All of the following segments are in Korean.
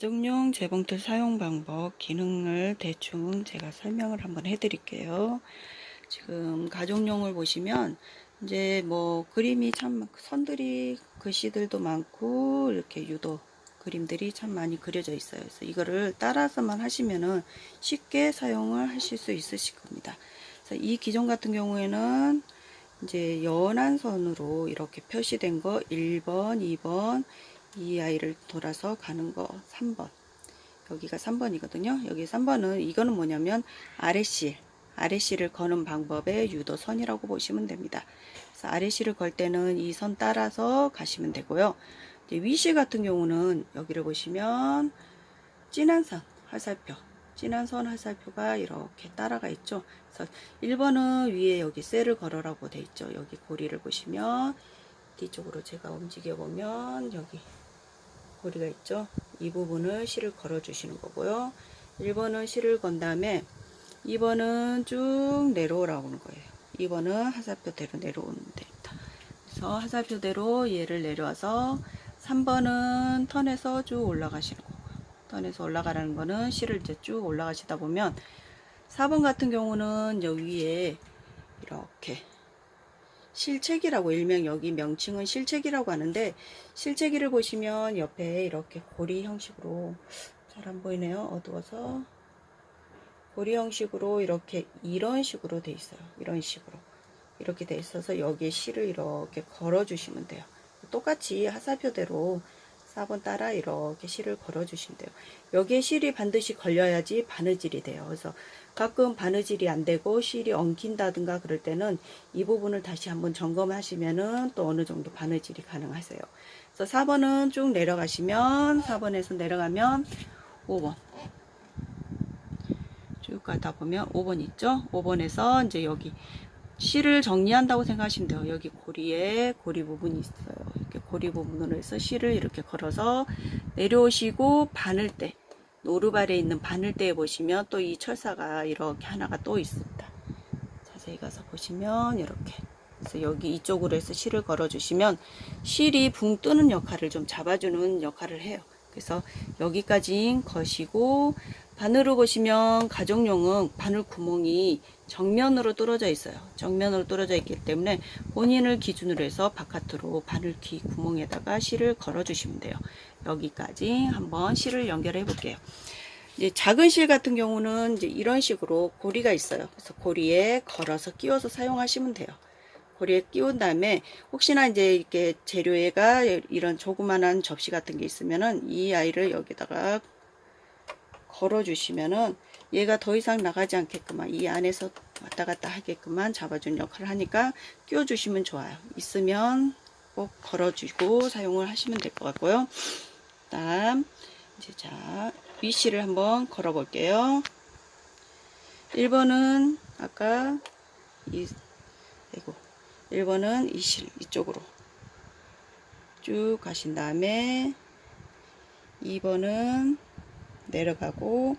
가정용 재봉틀 사용 방법 기능을 대충 제가 설명을 한번 해드릴게요. 지금 가정용을 보시면 이제 뭐 그림이 참 선들이 글씨들도 많고 이렇게 유도 그림들이 참 많이 그려져 있어요. 그래서 이거를 따라서만 하시면은 쉽게 사용을 하실 수 있으실 겁니다. 그래서 이 기종 같은 경우에는 이제 연한 선으로 이렇게 표시된 거 1번, 2번, 이 아이를 돌아서 가는 거 3번. 여기가 3번이거든요. 여기 3번은 이거는 뭐냐면 아래실을 거는 방법의 유도선이라고 보시면 됩니다. 그래서 아래실을 걸 때는 이 선 따라서 가시면 되고요. 이제 위실 같은 경우는 여기를 보시면 진한 선 화살표가 이렇게 따라가 있죠. 그래서 1번은 위에 여기 셀을 걸어라고 돼 있죠. 여기 고리를 보시면 뒤쪽으로 제가 움직여 보면 여기 고리가 있죠. 이 부분을 실을 걸어 주시는 거고요. 1번은 실을 건 다음에 2번은 쭉 내려오라고 하는 거예요. 2번은 화살표대로 내려오는 됩니다. 그래서 화살표대로 얘를 내려와서 3번은 턴에서 쭉 올라가시는 거고요. 턴에서 올라가라는 거는 실을 이제 쭉 올라가시다 보면 4번 같은 경우는 여기 위에 이렇게 실체기라고 일명 여기 명칭은 실체기라고 하는데 실체기를 보시면 옆에 이렇게 고리 형식으로 잘 안 보이네요. 어두워서 고리 형식으로 이렇게 이런 식으로 돼 있어요. 이런 식으로 이렇게 돼 있어서 여기에 실을 이렇게 걸어 주시면 돼요. 똑같이 화살표대로 4번 따라 이렇게 실을 걸어 주시면 돼요. 여기에 실이 반드시 걸려야지 바느질이 돼요. 그래서 가끔 바느질이 안 되고 실이 엉킨다든가 그럴 때는 이 부분을 다시 한번 점검하시면은 또 어느 정도 바느질이 가능하세요. 그래서 4번은 쭉 내려가시면 4번에서 내려가면 5번 쭉 가다 보면 5번 있죠. 5번에서 이제 여기 실을 정리한다고 생각하시면 돼요. 여기 고리에 고리 부분이 있어요. 이렇게 고리 부분으로 해서 실을 이렇게 걸어서 내려오시고 바늘대 노루발에 있는 바늘대에 보시면 또 이 철사가 이렇게 하나가 또 있습니다. 자세히 가서 보시면 이렇게 그래서 여기 이쪽으로 해서 실을 걸어 주시면 실이 붕 뜨는 역할을 좀 잡아주는 역할을 해요. 그래서 여기까지 거시고 바늘을 보시면 가정용은 바늘 구멍이 정면으로 뚫어져 있어요. 정면으로 뚫어져 있기 때문에 본인을 기준으로 해서 바깥으로 바늘 귀 구멍에다가 실을 걸어 주시면 돼요. 여기까지 한번 실을 연결해 볼게요. 이제 작은 실 같은 경우는 이제 이런 식으로 고리가 있어요. 그래서 고리에 걸어서 끼워서 사용하시면 돼요. 고리에 끼운 다음에 혹시나 이제 이렇게 재료에가 이런 조그만한 접시 같은 게 있으면은 이 아이를 여기다가 걸어 주시면은 얘가 더 이상 나가지 않게끔만 이 안에서 왔다 갔다 하게끔만 잡아주는 역할을 하니까 끼워 주시면 좋아요. 있으면 꼭 걸어 주고 사용을 하시면 될 것 같고요. 다음 이제 자 위실을 한번 걸어 볼게요. 1번은 아까 1번은 이 실 이쪽으로 쭉 가신 다음에 2번은 내려가고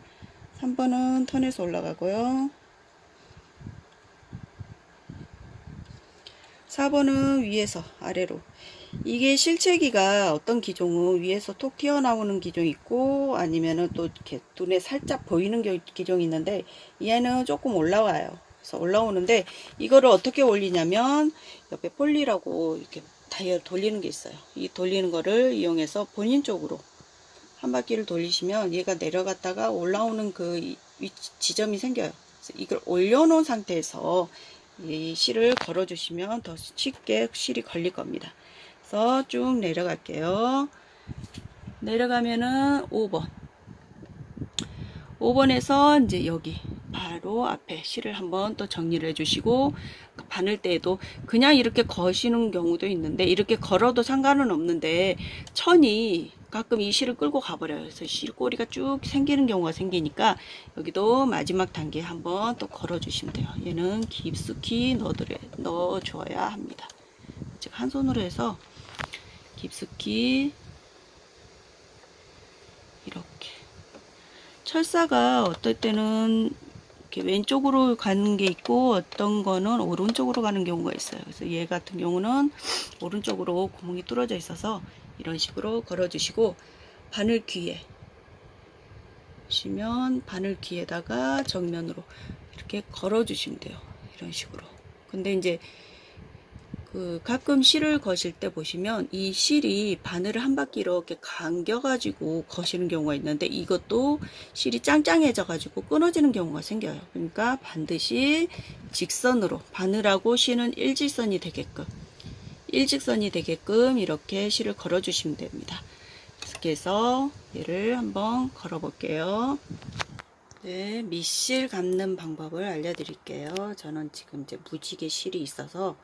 3번은 턴에서 올라가고요. 4번은 위에서 아래로. 이게 실체기가 어떤 기종은 위에서 톡 튀어나오는 기종이 있고 아니면은 또 이렇게 눈에 살짝 보이는 기종이 있는데 얘는 조금 올라와요. 그래서 올라오는데 이거를 어떻게 올리냐면 옆에 폴리라고 이렇게 다이얼 돌리는 게 있어요. 이 돌리는 거를 이용해서 본인 쪽으로 한 바퀴를 돌리시면 얘가 내려갔다가 올라오는 그 지점이 생겨요. 그래서 이걸 올려놓은 상태에서 이 실을 걸어 주시면 더 쉽게 실이 걸릴 겁니다. 그래서 쭉 내려갈게요. 내려가면은 5번에서 이제 여기 바로 앞에 실을 한번 또 정리를 해주시고 바늘대에도 그냥 이렇게 거시는 경우도 있는데 이렇게 걸어도 상관은 없는데 천이 가끔 이 실을 끌고 가버려요. 그래서 실 꼬리가 쭉 생기는 경우가 생기니까 여기도 마지막 단계에 한번 또 걸어 주시면 돼요. 얘는 깊숙이 넣어줘야 합니다. 제가 한 손으로 해서 깊숙이 이렇게 철사가 어떨 때는 이렇게 왼쪽으로 가는 게 있고 어떤 거는 오른쪽으로 가는 경우가 있어요. 그래서 얘 같은 경우는 오른쪽으로 구멍이 뚫어져 있어서 이런 식으로 걸어 주시고 바늘 귀에 보시면 바늘 귀에다가 정면으로 이렇게 걸어 주시면 돼요. 이런 식으로. 근데 이제 그 가끔 실을 거실 때 보시면 이 실이 바늘을 한 바퀴 이렇게 감겨 가지고 거시는 경우가 있는데, 이것도 실이 짱짱해져 가지고 끊어지는 경우가 생겨요. 그러니까 반드시 직선으로 바늘하고 실은 일직선이 되게끔 이렇게 실을 걸어 주시면 됩니다. 이렇게 해서 얘를 한번 걸어 볼게요. 네, 밑실 감는 방법을 알려드릴게요. 저는 지금 이제 무지개 실이 있어서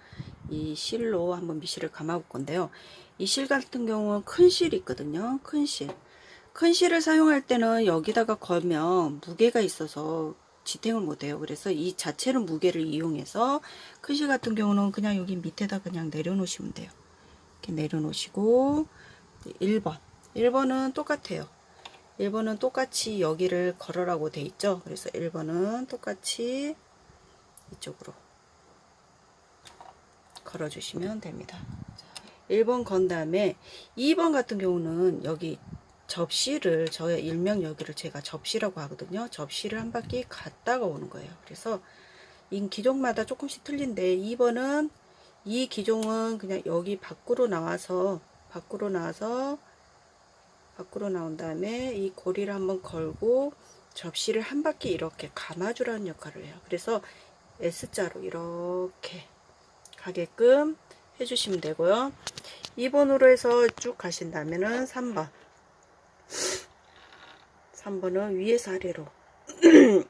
이 실로 한번 밑실을 감아 볼 건데요. 이 실 같은 경우는 큰 실이 있거든요. 큰 실을 사용할 때는 여기다가 걸면 무게가 있어서 지탱을 못해요. 그래서 이 자체로 무게를 이용해서 큰 실 같은 경우는 그냥 여기 밑에다 그냥 내려놓으시면 돼요. 이렇게 내려놓으시고 1번은 똑같아요. 1번은 똑같이 여기를 걸으라고 돼 있죠. 그래서 1번은 똑같이 이쪽으로 걸어 주시면 됩니다. 1번 건 다음에 2번 같은 경우는 여기 접시를, 저의 일명 여기를 제가 접시라고 하거든요. 접시를 한 바퀴 갔다가 오는 거예요. 그래서 이 기종마다 조금씩 틀린데, 2번은 이 기종은 그냥 여기 밖으로 나온 다음에 이 고리를 한번 걸고 접시를 한 바퀴 이렇게 감아주라는 역할을 해요. 그래서 S자로 이렇게 가게끔 해주시면 되고요. 2번으로 해서 쭉 가신다면은 3번은 위에서 아래로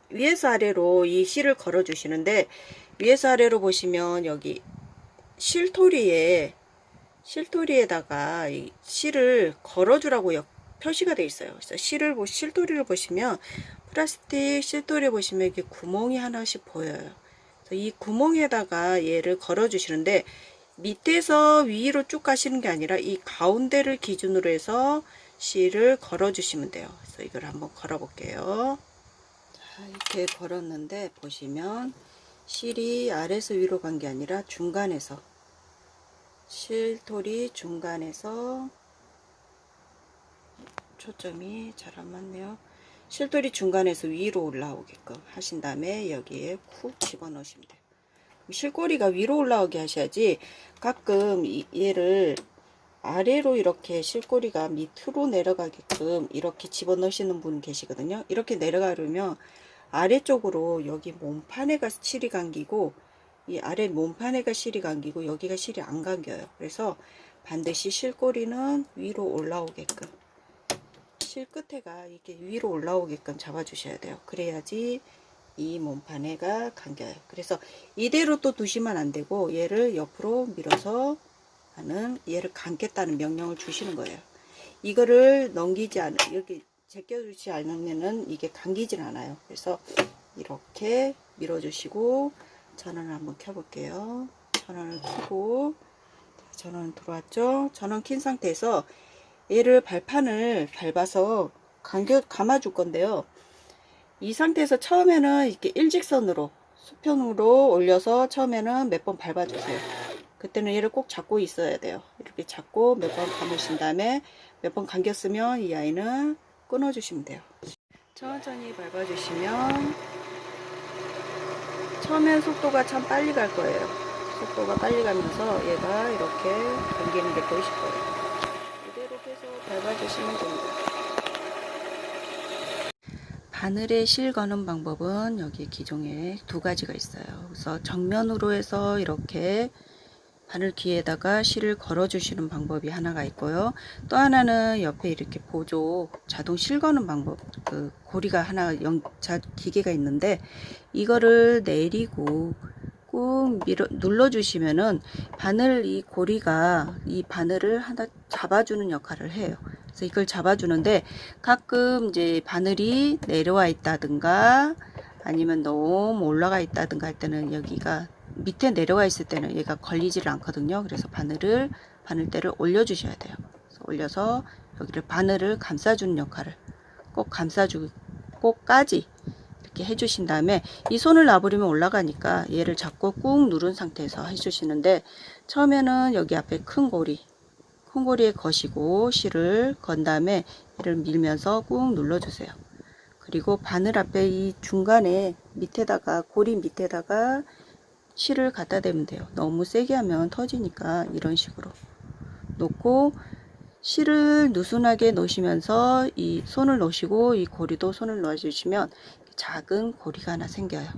위에서 아래로 이 실을 걸어 주시는데, 위에서 아래로 보시면 여기 실토리에다가 이 실을 걸어주라고 표시가 되어 있어요. 그래서 실토리를 보시면, 플라스틱 실토리에 보시면 이렇게 구멍이 하나씩 보여요. 그래서 이 구멍에다가 얘를 걸어 주시는데, 밑에서 위로 쭉 가시는 게 아니라 이 가운데를 기준으로 해서 실을 걸어 주시면 돼요. 그래서 이걸 한번 걸어 볼게요. 자, 이렇게 걸었는데 보시면 실이 아래에서 위로 간 게 아니라 중간에서, 실토리 중간에서, 초점이 잘 안 맞네요. 실토리 중간에서 위로 올라오게끔 하신 다음에 여기에 쿡 집어넣으시면 돼요. 실꼬리가 위로 올라오게 하셔야지, 가끔 얘를 아래로 이렇게 실꼬리가 밑으로 내려가게끔 이렇게 집어넣으시는 분 계시거든요. 이렇게 내려가려면 아래쪽으로 여기 몸판에가 실이 감기고, 이 아래 몸판에가 실이 감기고 여기가 실이 안 감겨요. 그래서 반드시 실꼬리는 위로 올라오게끔, 실 끝에가 이렇게 위로 올라오게끔 잡아 주셔야 돼요. 그래야지 이 몸판에가 감겨요. 그래서 이대로 또 두시면 안 되고, 얘를 옆으로 밀어서 얘를 감겠다는 명령을 주시는 거예요. 이거를 이렇게 제껴주지 않으면은 이게 감기질 않아요. 그래서 이렇게 밀어주시고, 전원을 한번 켜볼게요. 전원을 켜고, 전원 들어왔죠? 전원 킨 상태에서 얘를 발판을 밟아서 감아줄 건데요. 이 상태에서 처음에는 이렇게 일직선으로 수평으로 올려서 처음에는 몇 번 밟아주세요. 그때는 얘를 꼭 잡고 있어야 돼요. 이렇게 잡고 몇 번 감으신 다음에 몇 번 감겼으면 이 아이는 끊어주시면 돼요. 천천히 밟아주시면, 처음엔 속도가 참 빨리 갈 거예요. 속도가 빨리 가면서 얘가 이렇게 감기는 게 보이실 거예요. 이대로 계속 밟아주시면 됩니다. 바늘에 실 거는 방법은 여기 기종에 두 가지가 있어요. 그래서 정면으로 해서 이렇게 바늘 귀에다가 실을 걸어 주시는 방법이 하나가 있고요. 또 하나는 옆에 이렇게 보조 자동 실 거는 방법, 그 고리가 하나 기계가 있는데, 이거를 내리고 꾹 눌러 주시면은 이 고리가 이 바늘을 하나 잡아주는 역할을 해요. 그래서 이걸 잡아주는데, 가끔 이제 바늘이 내려와 있다든가 아니면 너무 올라가 있다든가 할 때는, 여기가 밑에 내려가 있을 때는 얘가 걸리지를 않거든요. 그래서 바늘대를 올려 주셔야 돼요. 그래서 올려서 여기를 바늘을 감싸주는 역할을 꼭까지 이렇게 해주신 다음에, 이 손을 놔버리면 올라가니까 얘를 잡고 꾹 누른 상태에서 해주시는데, 처음에는 여기 앞에 큰 고리에 거시고 실을 건 다음에 얘를 밀면서 꾹 눌러주세요. 그리고 바늘 앞에 이 중간에 밑에다가 고리 밑에다가 실을 갖다 대면 돼요. 너무 세게 하면 터지니까 이런 식으로 놓고 실을 느슨하게 놓으시면서 이 손을 놓으시고 이 고리도 손을 놓아주시면 작은 고리가 하나 생겨요.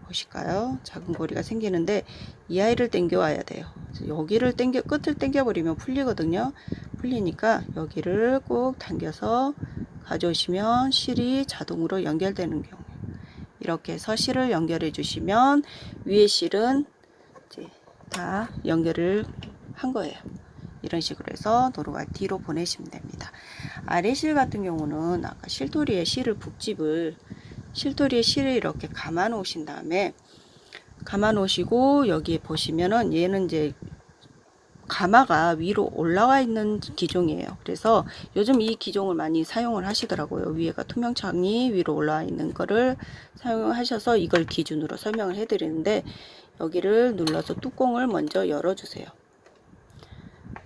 보실까요? 작은 고리가 생기는데 이 아이를 당겨 와야 돼요. 여기를 당겨, 끝을 당겨 버리면 풀리거든요. 풀리니까 여기를 꼭 당겨서 가져오시면 실이 자동으로 연결되는 경우, 이렇게 해서 실을 연결해 주시면 위에 실은 이제 다 연결을 한 거예요. 이런 식으로 해서 노루발 뒤로 보내시면 됩니다. 아래 실 같은 경우는 아까 실토리에 실을 북집을 실토리에 실을 이렇게 감아 놓으신 다음에 감아 놓으시고 여기 보시면은 얘는 이제 가마가 위로 올라와 있는 기종이에요. 그래서 요즘 이 기종을 많이 사용을 하시더라고요. 위에가 투명창이 위로 올라와 있는 거를 사용하셔서 이걸 기준으로 설명을 해 드리는데, 여기를 눌러서 뚜껑을 먼저 열어 주세요.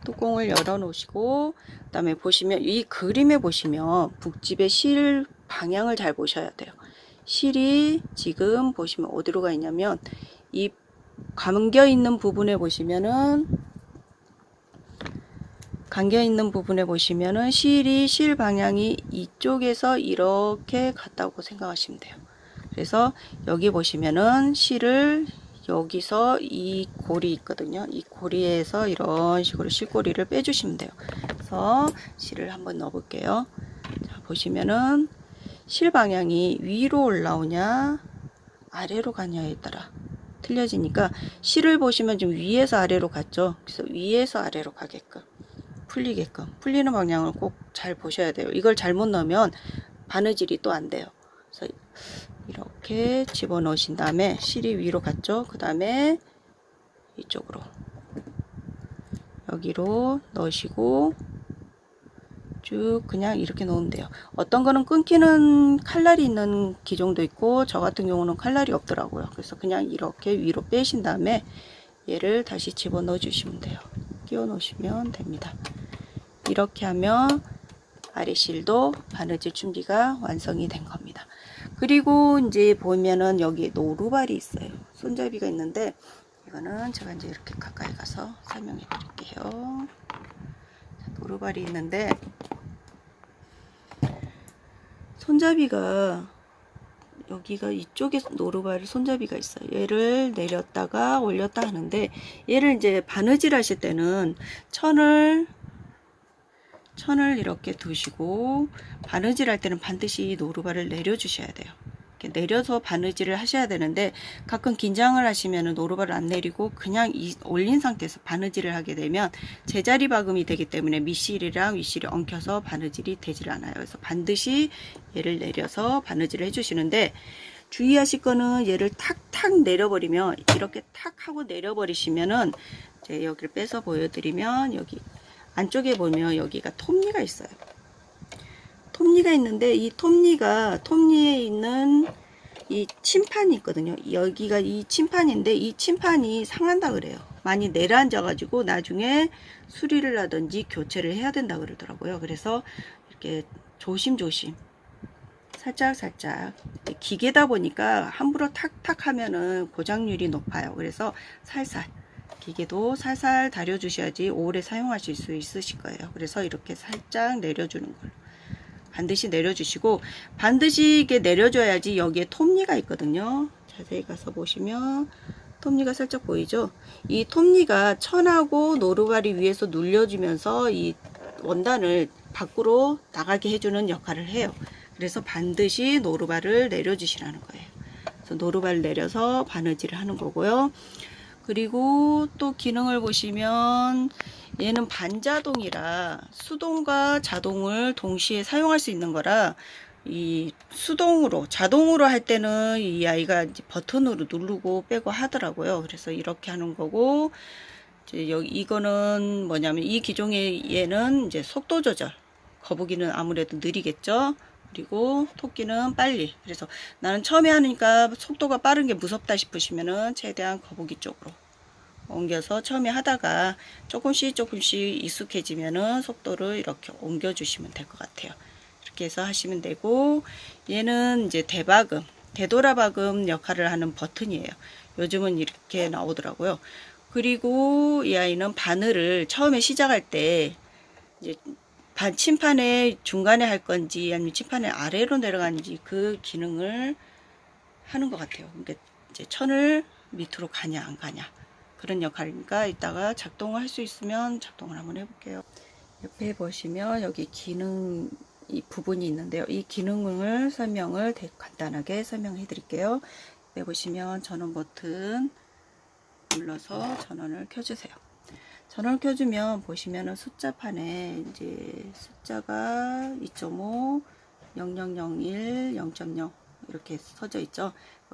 뚜껑을 열어 놓으시고, 그 다음에 보시면 이 그림에 보시면 북집의 실 방향을 잘 보셔야 돼요. 실이 지금 보시면 어디로 가 있냐면 이 감겨 있는 부분에 보시면은 실이 실 방향이 이쪽에서 이렇게 갔다고 생각하시면 돼요. 그래서 여기 보시면은 실을 여기서 이 고리 있거든요. 이 고리에서 이런 식으로 실고리를 빼주시면 돼요. 그래서 실을 한번 넣어 볼게요. 자, 보시면은 실 방향이 위로 올라오냐 아래로 가냐에 따라 틀려지니까, 실을 보시면 지금 위에서 아래로 갔죠. 그래서 위에서 아래로 가게끔 풀리는 방향을 꼭 잘 보셔야 돼요. 이걸 잘못 넣으면 바느질이 또 안 돼요. 그래서 이렇게 집어 넣으신 다음에 실이 위로 갔죠. 그 다음에 이쪽으로 여기로 넣으시고 쭉 그냥 이렇게 놓으면 돼요. 어떤 거는 끊기는 칼날이 있는 기종도 있고, 저 같은 경우는 칼날이 없더라고요. 그래서 그냥 이렇게 위로 빼신 다음에 얘를 다시 집어 넣어 주시면 돼요. 끼워 놓으시면 됩니다. 이렇게 하면 아래실도 바느질 준비가 완성이 된 겁니다. 그리고 이제 보면은 여기 노루발이 있어요. 손잡이가 있는데, 이거는 제가 이제 이렇게 가까이 가서 설명해 드릴게요. 노루발이 있는데, 손잡이가 여기가 이쪽에 노루발 손잡이가 있어요. 얘를 내렸다가 올렸다 하는데, 얘를 이제 바느질 하실 때는 천을 이렇게 두시고, 바느질 할 때는 반드시 노루발을 내려 주셔야 돼요. 이렇게 내려서 바느질을 하셔야 되는데, 가끔 긴장을 하시면 노루발을 안 내리고 그냥 올린 상태에서 바느질을 하게 되면 제자리 박음이 되기 때문에 밑실이랑 윗실이 엉켜서 바느질이 되질 않아요. 그래서 반드시 얘를 내려서 바느질을 해주시는데, 주의하실 거는 얘를 탁탁 내려버리면, 이렇게 탁 하고 내려버리시면은, 이제 여기를 빼서 보여드리면 여기 안쪽에 보면 여기가 톱니가 있어요. 톱니가 있는데, 이 톱니에 있는 이 침판이 있거든요. 여기가 이 침판인데, 이 침판이 상한다 그래요. 많이 내려앉아 가지고 나중에 수리를 하든지 교체를 해야 된다 그러더라고요. 그래서 이렇게 조심조심 살짝 기계다 보니까 함부로 탁탁 하면은 고장률이 높아요. 그래서 살살, 기계도 살살 다려 주셔야지 오래 사용하실 수 있으실 거예요. 그래서 이렇게 살짝 내려주는 걸로 반드시 내려주시고, 반드시 이게 내려줘야지. 여기에 톱니가 있거든요. 자세히 가서 보시면 톱니가 살짝 보이죠. 이 톱니가 천하고 노루발이 위에서 눌려주면서 이 원단을 밖으로 나가게 해주는 역할을 해요. 그래서 반드시 노루발을 내려주시라는 거예요. 그래서 노루발을 내려서 바느질을 하는 거고요. 그리고 또 기능을 보시면 얘는 반자동이라 수동과 자동을 동시에 사용할 수 있는 거라, 이 자동으로 할 때는 이 아이가 이제 버튼으로 누르고 빼고 하더라고요. 그래서 이렇게 하는 거고, 이제 이거는 뭐냐면 이 기종의 얘는 이제 속도 조절, 거북이는 아무래도 느리겠죠. 그리고 토끼는 빨리. 그래서 나는 처음에 하니까 속도가 빠른 게 무섭다 싶으시면은 최대한 거북이 쪽으로 옮겨서 처음에 하다가 조금씩 익숙해지면은 속도를 이렇게 옮겨 주시면 될 것 같아요. 이렇게 해서 하시면 되고, 얘는 이제 대박음, 되돌아박음 역할을 하는 버튼이에요. 요즘은 이렇게 나오더라고요. 그리고 이 아이는 바늘을 처음에 시작할 때 이제 침판의 중간에 할 건지 아니면 침판의 아래로 내려가는지 그 기능을 하는 것 같아요. 그러니까 이제 천을 밑으로 가냐 안 가냐 그런 역할이니까 이따가 작동을 할 수 있으면 작동을 한번 해볼게요. 옆에 보시면 여기 기능 이 부분이 있는데요. 이 기능을 설명을 간단하게 설명해 드릴게요. 옆에 보시면 전원 버튼 눌러서 전원을 켜주세요. 전원을 켜주면 보시면은 숫자판에 이제 숫자가 2.5, 0001, 0.0 이렇게 서져 있죠.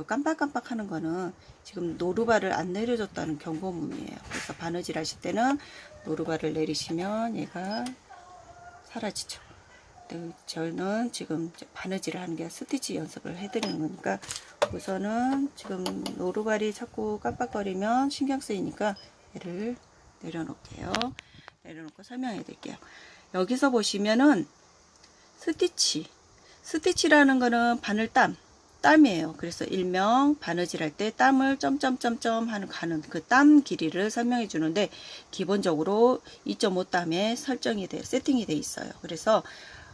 깜빡깜빡 하는 거는 지금 노루발을 안 내려줬다는 경고음이에요. 그래서 바느질 하실 때는 노루발을 내리시면 얘가 사라지죠. 저는 지금 바느질을 하는 게 스티치 연습을 해드리는 거니까 우선은 지금 노루발이 자꾸 깜빡거리면 신경 쓰이니까 얘를 내려놓을게요. 내려놓고 설명해 드릴게요. 여기서 보시면은 스티치라는 거는 땀이에요. 그래서 일명 바느질 할 때 땀을 점점점점 하는 가는 그 땀 길이를 설명해 주는데 기본적으로 2.5 땀에 세팅이 돼 있어요. 그래서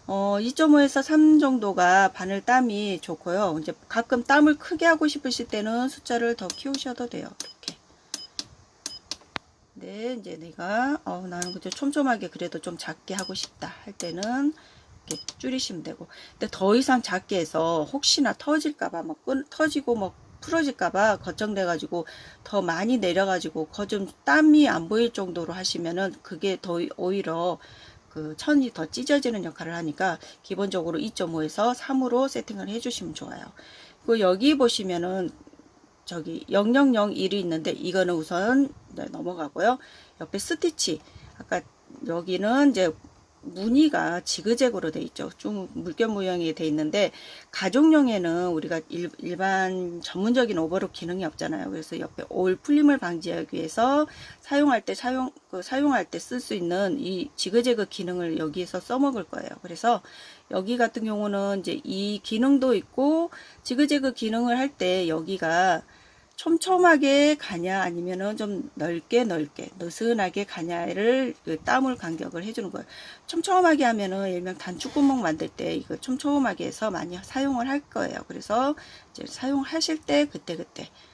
2.5에서 3 정도가 바늘 땀이 좋고요. 이제 가끔 땀을 크게 하고 싶으실 때는 숫자를 더 키우셔도 돼요. 이렇게. 네, 이제 내가 나는 그저 촘촘하게 그래도 좀 작게 하고 싶다 할 때는 이렇게 줄이시면 되고, 근데 더 이상 작게 해서 혹시나 터질까봐 터지고 풀어질까봐 걱정돼가지고 더 많이 내려가지고 좀 땀이 안 보일 정도로 하시면은 그게 더 오히려 그 천이 더 찢어지는 역할을 하니까 기본적으로 2.5에서 3으로 세팅을 해주시면 좋아요. 그리고 여기 보시면은 저기 0001이 있는데 이거는 우선 넘어가고요. 옆에 스티치, 아까 여기는 이제 무늬가 지그재그로 돼 있죠. 좀 물결 모양이 돼 있는데 가족용에는 우리가 일반 전문적인 오버록 기능이 없잖아요. 그래서 옆에 올 풀림을 방지하기 위해서 사용할 때 쓸 수 있는 이 지그재그 기능을 여기에서 써먹을 거예요. 그래서 여기 같은 경우는 이제 이 기능도 있고 지그재그 기능을 할 때 여기가 촘촘하게 가냐 아니면은 좀 넓게 느슨하게 가냐를 땀을 간격을 해주는 거예요. 촘촘하게 하면은 일명 단축구멍 만들 때 이거 촘촘하게 해서 많이 사용을 할 거예요. 그래서 이제 사용하실 때 그때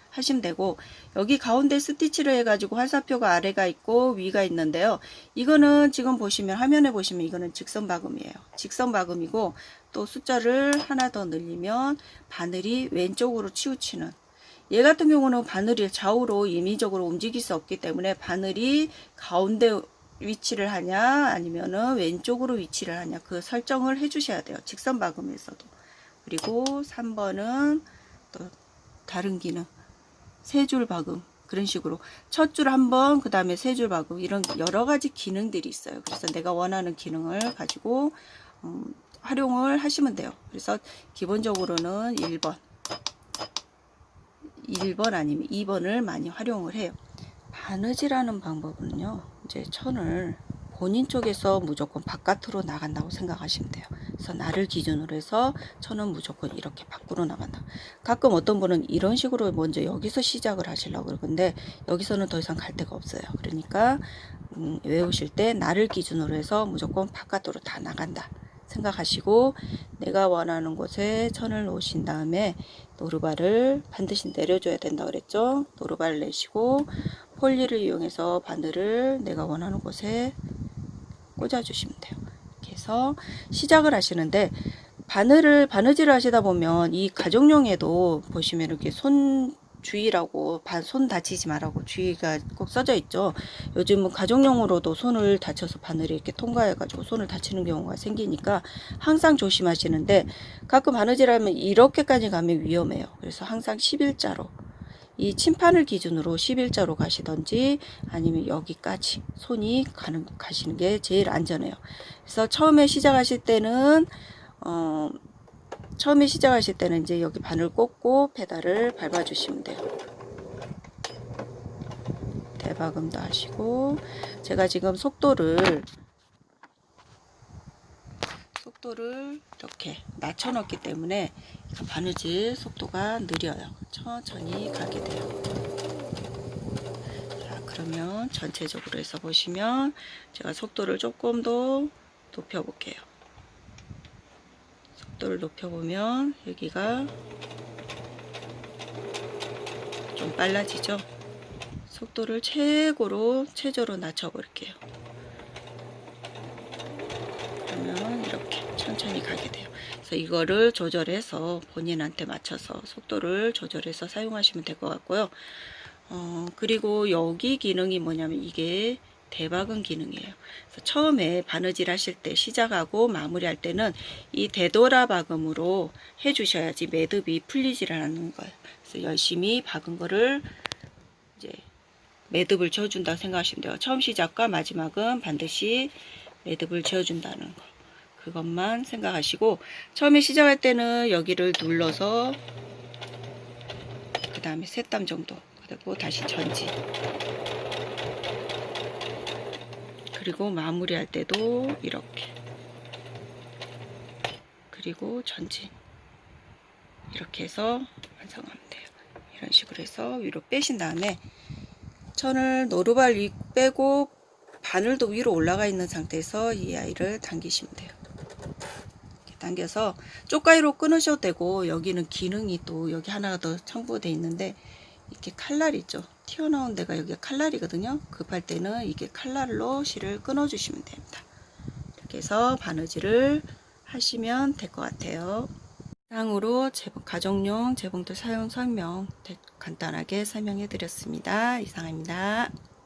하시면 되고, 여기 가운데 스티치를 해가지고 활사표가 아래가 있고 위가 있는데요. 이거는 지금 보시면 화면에 보시면 이거는 직선 박음이에요. 직선 박음이고 또 숫자를 하나 더 늘리면 바늘이 왼쪽으로 치우치는, 얘 같은 경우는 바늘이 좌우로 임의적으로 움직일 수 없기 때문에 바늘이 가운데 위치를 하냐 아니면은 왼쪽으로 위치를 하냐 그 설정을 해 주셔야 돼요. 직선 박음에서도. 그리고 3번은 또 다른 기능, 세 줄 박음, 그런 식으로 첫 줄 한 번, 그 다음에 세 줄 박음, 이런 여러 가지 기능들이 있어요. 그래서 내가 원하는 기능을 가지고 활용을 하시면 돼요. 그래서 기본적으로는 1번 아니면 2번을 많이 활용을 해요. 바느질하는 방법은요, 이제 천을 본인 쪽에서 무조건 바깥으로 나간다고 생각하시면 돼요. 그래서 나를 기준으로 해서 천은 무조건 이렇게 밖으로 나간다. 가끔 어떤 분은 이런 식으로 먼저 여기서 시작을 하시려고 그러는데 여기서는 더 이상 갈 데가 없어요. 그러니까 외우실 때 나를 기준으로 해서 무조건 바깥으로 다 나간다 생각하시고, 내가 원하는 곳에 천을 놓으신 다음에 노루발을 반드시 내려줘야 된다 그랬죠. 노루발을 내시고 폴리를 이용해서 바늘을 내가 원하는 곳에 꽂아 주시면 돼요. 이렇게 해서 시작을 하시는데, 바느질을 하시다 보면 이 가정용에도 보시면 이렇게 손 주의라고, 손 다치지 말라고 주의가 꼭 써져 있죠. 요즘은 가정용으로도 손을 다쳐서 바늘이 이렇게 통과해 가지고 손을 다치는 경우가 생기니까 항상 조심하시는데, 가끔 바느질하면 이렇게까지 가면 위험해요. 그래서 항상 11자로, 이 침판을 기준으로 11자로 가시던지 아니면 여기까지 손이 가시는 게 제일 안전해요. 그래서 처음에 시작하실 때는 이제 여기 바늘 꽂고 페달을 밟아 주시면 돼요. 대박음도 하시고, 제가 지금 속도를 속도를 이렇게 낮춰 놓기 때문에 바느질 속도가 느려요. 천천히 가게 돼요. 자, 그러면 전체적으로 해서 보시면 제가 속도를 조금 더 높여 볼게요. 속도를 높여 보면 여기가 좀 빨라지죠. 속도를 최저로 낮춰 볼게요. 그러면 이렇게 천천히 가게 돼요. 그래서 이거를 조절해서 본인한테 맞춰서 속도를 조절해서 사용하시면 될 것 같고요. 그리고 여기 기능이 뭐냐면 이게 대박은 기능이에요. 그래서 처음에 바느질 하실 때 시작하고 마무리할 때는 이 되돌아 박음으로 해주셔야지 매듭이 풀리질 않는 거예요. 그래서 열심히 박은 거를 이제 매듭을 지어준다고 생각하시면 돼요. 처음 시작과 마지막은 반드시 매듭을 지어준다는 거. 그것만 생각하시고 처음에 시작할 때는 여기를 눌러서 그 다음에 세 땀 정도, 그리고 다시 전진, 그리고 마무리할 때도 이렇게, 그리고 전진, 이렇게 해서 완성하면 돼요. 이런 식으로 해서 위로 빼신 다음에 천을 노루발 빼고 바늘도 위로 올라가 있는 상태에서 이 아이를 당기시면 돼요. 이렇게 당겨서 쪽가위로 끊으셔도 되고, 여기는 기능이 또 여기 하나가 더 첨부되어 있는데 이렇게 칼날 있죠. 튀어나온 데가 여기 칼날이거든요. 급할 때는 이게 칼날로 실을 끊어 주시면 됩니다. 이렇게 해서 바느질을 하시면 될 것 같아요. 이상으로 가정용 재봉틀 사용 설명 간단하게 설명해 드렸습니다. 이상입니다.